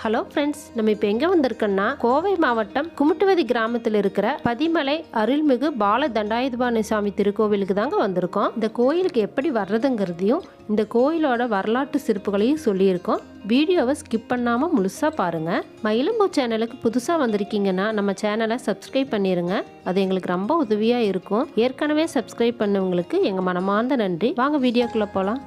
Hello friends, நம்ம இப்போ எங்கே வந்திருக்கோன்னா கோவை மாவட்டம் குமுட்டுவதி கிராமத்தில் இருக்கிற பதிமலை அருள்மிகு பால தண்டாயுதபாணி சாமி திருக்கோவிலுக்கு தாங்க வந்திருக்கோம். இந்த கோயிலுக்கு எப்படி வர்றதுங்கிறதையும் இந்த கோயிலோட வரலாற்று சிறப்புகளையும் சொல்லியிருக்கோம். வீடியோவை ஸ்கிப் பண்ணாமல் முழுசாக பாருங்கள். மயிலம்பூ சேனலுக்கு புதுசாக வந்திருக்கீங்கன்னா நம்ம சேனலை சப்ஸ்கிரைப் பண்ணிடுங்க. அது எங்களுக்கு ரொம்ப உதவியாக இருக்கும். ஏற்கனவே சப்ஸ்கிரைப் பண்ணவங்களுக்கு எங்கள் மனமார்ந்த நன்றி. வாங்க வீடியோக்குள்ளே போகலாம்.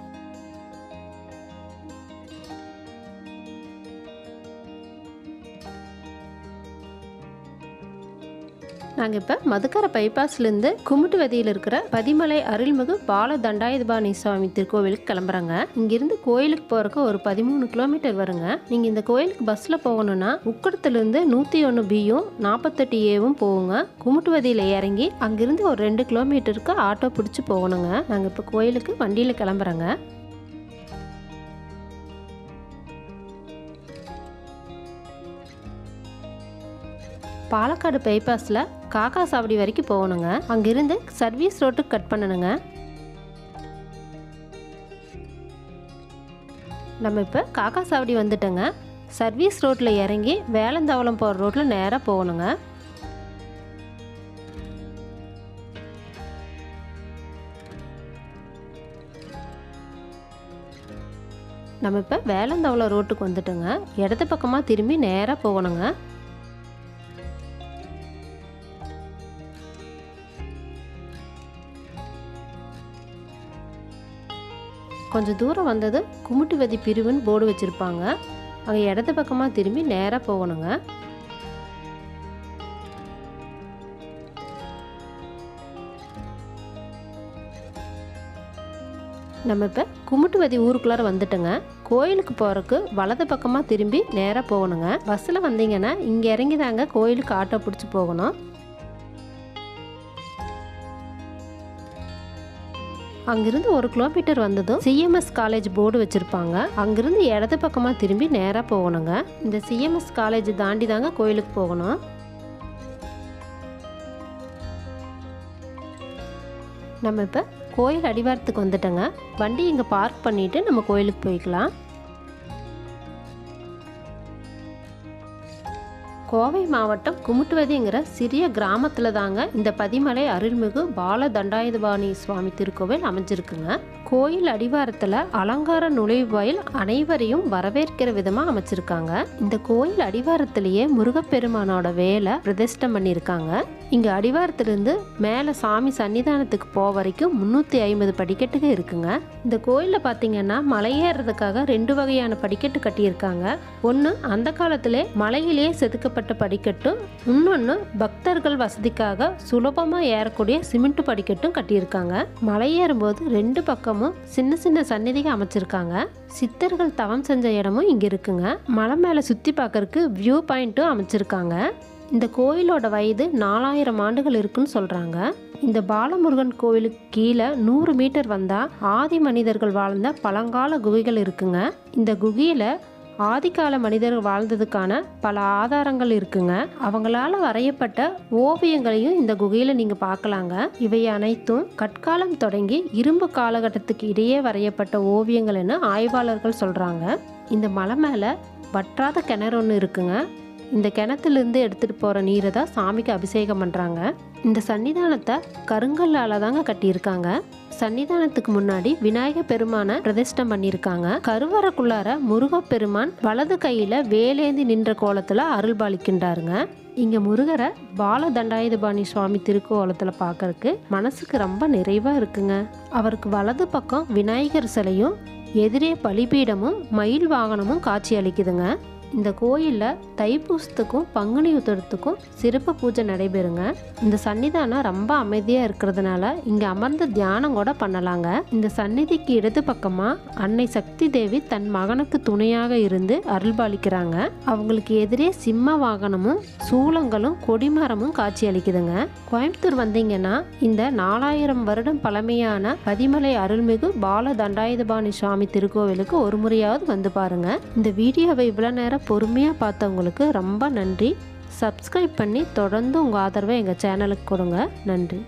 நாங்கள் இப்போ மதுக்கரை பைபாஸ்லேருந்து குமுட்டுவதியில் இருக்கிற பதிமலை அருள்மிகு பால தண்டாயுதபாணி சுவாமி திருக்கோவிலுக்கு கிளம்புறாங்க. இங்கிருந்து கோயிலுக்கு போகிறக்கு ஒரு 13 கிலோமீட்டர் வருங்க. நீங்கள் இந்த கோயிலுக்கு பஸ்ஸில் போகணுன்னா உக்கடத்துலேருந்து 101B-யும் 48A-வும் போகுங்க. குமுட்டுவதியில் இறங்கி அங்கிருந்து ஒரு 2 கிலோமீட்டருக்கு ஆட்டோ பிடிச்சி போகணுங்க. நாங்கள் இப்போ கோயிலுக்கு வண்டியில் கிளம்புறோங்க. பாலக்காடு பைபாஸில் காக்கா சாவடி வரைக்கும் போகணுங்க. அங்கிருந்து சர்வீஸ் ரோட்டுக்கு கட் பண்ணணுங்க. நம்ம இப்போ காக்கா சாவடி வந்துட்டோங்க. சர்வீஸ் ரோட்டில் இறங்கி வேலந்தாவளம் போகிற ரோட்டில் நேராக போகணுங்க. நம்ம இப்போ வேலந்தாவளம் ரோட்டுக்கு வந்துட்டோங்க. இடது பக்கமாக திரும்பி நேராக போகணுங்க. கொஞ்சம் தூரம் வந்தது குமுட்டுவதி பிரிவுன்னு போர்டு வச்சுருப்பாங்க. அங்கே இடது பக்கமாக திரும்பி நேராக போகணுங்க. நம்ம இப்போ குமுட்டுவதி ஊருக்குள்ளார வந்துட்டோங்க. கோயிலுக்கு போகிறதுக்கு வலது பக்கமாக திரும்பி நேராக போகணுங்க. பஸ்ஸில் வந்தீங்கன்னா இங்கே இறங்கி தாங்க கோயிலுக்கு ஆட்டோ பிடிச்சி போகணும். அங்கிருந்து 1 கிலோமீட்டர் வந்ததும் CMS காலேஜ் போர்டு வச்சுருப்பாங்க. அங்கிருந்து இடது பக்கமாக திரும்பி நேராக போகணுங்க. இந்த CMS காலேஜ் தாண்டி தாங்க கோயிலுக்கு போகணும். நம்ம இப்போ கோயில் அடிவாரத்துக்கு வந்துட்டோங்க. வண்டி இங்கே பார்க் பண்ணிவிட்டு நம்ம கோயிலுக்கு போய்க்கலாம். கோவை மாவட்டம் குமுட்டுவதிங்கிற சிறிய கிராமத்தில் தாங்க இந்த பதிமலை அருள்மிகு பால தண்டாயுதபாணி சுவாமி திருக்கோவில் அமைஞ்சிருக்குங்க. கோயில் அடிவாரத்தில் அலங்கார நுழைவாயில் அனைவரையும் வரவேற்கிற விதமாக அமைச்சிருக்காங்க. இந்த கோயில் அடிவாரத்திலேயே முருகப்பெருமானோட வேலை பிரதிஷ்டம் பண்ணியிருக்காங்க. இங்கே அடிவாரத்திலிருந்து மேலே சாமி சன்னிதானத்துக்கு போக வரைக்கும் 350 படிக்கட்டுக இருக்குங்க. இந்த கோயிலில் பார்த்தீங்கன்னா மலையேறதுக்காக 2 வகையான படிக்கட்டு கட்டியிருக்காங்க. ஒன்று அந்த காலத்திலே மலையிலே செதுக்கப்பட்ட படிக்கட்டும், இன்னொன்று பக்தர்கள் வசதிக்காக சுலபமாக ஏறக்கூடிய சிமெண்ட் படிக்கட்டும் கட்டியிருக்காங்க. மலையேறும்போது 2 பக்கமும் சின்ன சின்ன சந்நிதிகள் அமைச்சிருக்காங்க. சித்தர்கள் தவம் செஞ்ச இடமும் இங்கே இருக்குங்க. மலை மேலே சுற்றி பார்க்கறதுக்கு வியூ பாயிண்ட்டும் அமைச்சிருக்காங்க. இந்த கோயிலோட வயது 4000 ஆண்டுகள் இருக்குன்னு சொல்கிறாங்க. இந்த பாலமுருகன் கோவிலுக்கு கீழே 100 மீட்டர் வந்தால் ஆதி மனிதர்கள் வாழ்ந்த பழங்கால குகைகள் இருக்குங்க. இந்த குகையில் ஆதிகால மனிதர்கள் வாழ்ந்ததுக்கான பல ஆதாரங்கள் இருக்குங்க. அவங்களால வரையப்பட்ட ஓவியங்களையும் இந்த குகையில் நீங்கள் பார்க்கலாங்க. இவை அனைத்தும் கற்காலம் தொடங்கி இரும்பு காலகட்டத்துக்கு இடையே வரையப்பட்ட ஓவியங்கள்னு ஆய்வாளர்கள் சொல்கிறாங்க. இந்த மலை மேலே வற்றாத கிணறு ஒன்று இருக்குங்க. இந்த கிணத்துலேருந்து எடுத்துகிட்டு போகிற நீரை தான் சாமிக்கு அபிஷேகம் பண்ணுறாங்க. இந்த சன்னிதானத்தை கருங்கல்லால் தாங்க கட்டியிருக்காங்க. சன்னிதானத்துக்கு முன்னாடி விநாயகர் பெருமானை பிரதிஷ்டம் பண்ணியிருக்காங்க. கருவறைக்குள்ளார முருகப்பெருமான் வலது கையில் வேலேந்தி நின்ற கோலத்தில் அருள்பாலிக்கின்றாருங்க. இங்கே முருகரை பால தண்டாயுதபாணி சுவாமி திருக்கோலத்தில் பார்க்கறதுக்கு மனசுக்கு ரொம்ப நிறைவாக இருக்குங்க. அவருக்கு வலது பக்கம் விநாயகர் சிலையும் எதிரே பலிபீடமும் மயில் வாகனமும் காட்சி அளிக்குதுங்க. இந்த கோயிலில் தைப்பூசத்துக்கும் பங்குனி உத்திரத்துக்கும் சிறப்பு பூஜை நடைபெறுங்க. இந்த சன்னிதானம் ரொம்ப அமைதியாக இருக்கிறதுனால இங்கே அமர்ந்து தியானம் கூட பண்ணலாங்க. இந்த சந்நிதிக்கு இடது பக்கமாக அன்னை சக்தி தேவி தன் மகனுக்கு துணையாக இருந்து அருள்பாலிக்கிறாங்க. அவங்களுக்கு எதிரே சிம்ம வாகனமும் சூளங்களும் கொடிமரமும் காட்சி அளிக்குதுங்க. கோயம்புத்தூர் வந்தீங்கன்னா இந்த 4000 வருடம் பழமையான பதிமலை அருள்மிகு பால தண்டாயுதபாணி சுவாமி திருக்கோவிலுக்கு ஒரு முறையாவது வந்து பாருங்க. இந்த வீடியோவை இவ்வளோ நேரம் பொறுமையாக பார்த்தவங்களுக்கு ரொம்ப நன்றி. சப்ஸ்கிரைப் பண்ணி தொடர்ந்து உங்கள் ஆதரவை எங்கள் சேனலுக்கு கொடுங்க. நன்றி.